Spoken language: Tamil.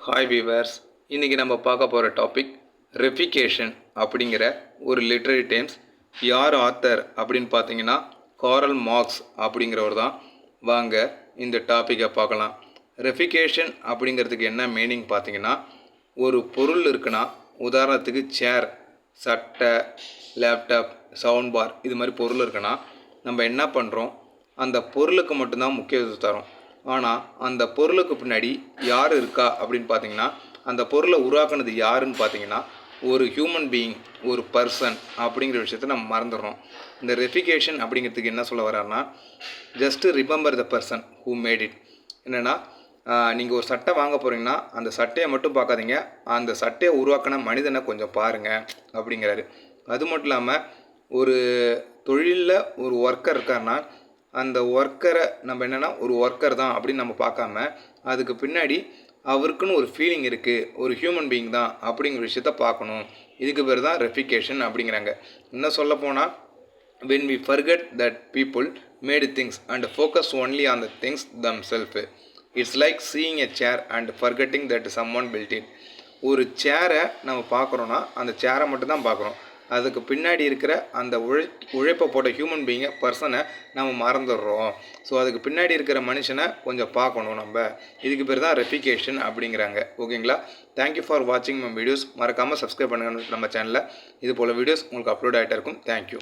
ஹாய் வீவர்ஸ், இன்றைக்கி நம்ம பார்க்க போகிற டாபிக் ரெஃபிகேஷன் அப்படிங்கிற ஒரு லிட்ரரி டேர்ம்ஸ். யார் ஆத்தர் அப்படின்னு பார்த்தீங்கன்னா காரல் மார்க்ஸ் அப்படிங்கிறவர் தான். வாங்க இந்த டாப்பிக்கை பார்க்கலாம். ரெஃபிகேஷன் அப்படிங்கிறதுக்கு என்ன மீனிங் பார்த்தீங்கன்னா, ஒரு பொருள் இருக்குன்னா, உதாரணத்துக்கு சேர், சட்டை, லேப்டாப், சவுண்ட் பார் இது மாதிரி பொருள் இருக்குன்னா நம்ம என்ன பண்ணுறோம், அந்த பொருளுக்கு மட்டும்தான் முக்கியத்துவம் தரோம். ஆனால் அந்த பொருளுக்கு பின்னாடி யார் இருக்கா அப்படின்னு பார்த்தீங்கன்னா, அந்த பொருளை உருவாக்குனது யாருன்னு பார்த்தீங்கன்னா ஒரு ஹியூமன் பீயிங், ஒரு பர்சன் அப்படிங்கிற விஷயத்தை நம்ம மறந்துடுறோம். இந்த ரெஃபிகேஷன் அப்படிங்கிறதுக்கு என்ன சொல்ல வர்றாருன்னா, just remember the person who made it. என்னென்னா, நீங்கள் ஒரு சட்டை வாங்க போகிறீங்கன்னா அந்த சட்டையை மட்டும் பார்க்காதீங்க, அந்த சட்டையை உருவாக்கின மனிதனை கொஞ்சம் பாருங்கள் அப்படிங்கிறாரு. அது மட்டும் இல்லாமல், ஒரு தொழிலில் ஒரு ஒர்க்கர் இருக்காருன்னா அந்த ஒர்க்கரை நம்ம என்னென்னா ஒரு ஒர்க்கர் தான் அப்படின்னு நம்ம பார்க்காம, அதுக்கு பின்னாடி அவருக்குன்னு ஒரு ஃபீலிங் இருக்குது, ஒரு ஹியூமன் பீயிங் தான் அப்படிங்கிற விஷயத்த பார்க்கணும். இதுக்கு பேர் தான் ரெஃபிகேஷன் அப்படிங்கிறாங்க. இன்னும் சொல்ல போனால், when we forget that people made things and focus only on the things themselves, it's like seeing a chair and forgetting that someone built it. ஒரு சேரை நம்ம பார்க்குறோன்னா அந்த சேரை மட்டும்தான் பார்க்குறோம், அதுக்கு பின்னாடி இருக்கிற அந்த உழைப்பை போட்ட ஹியூமன் பீயிங்கை, பர்சனை நம்ம மறந்துடுறோம். ஸோ அதுக்கு பின்னாடி இருக்கிற மனுஷனை கொஞ்சம் பார்க்கணும் நம்ம. இதுக்கு பேர் தான் ரெஃபிகேஷன் அப்படிங்கிறாங்க. ஓகேங்களா? தேங்க்யூ ஃபார் வாட்சிங் மை வீடியோஸ். மறக்காமல் சப்ஸ்கிரைப் பண்ணுங்கள் நம்ம சேனலில். இது போல் வீடியோஸ் உங்களுக்கு அப்லோட் ஆகிட்டே இருக்கும். தேங்க்யூ.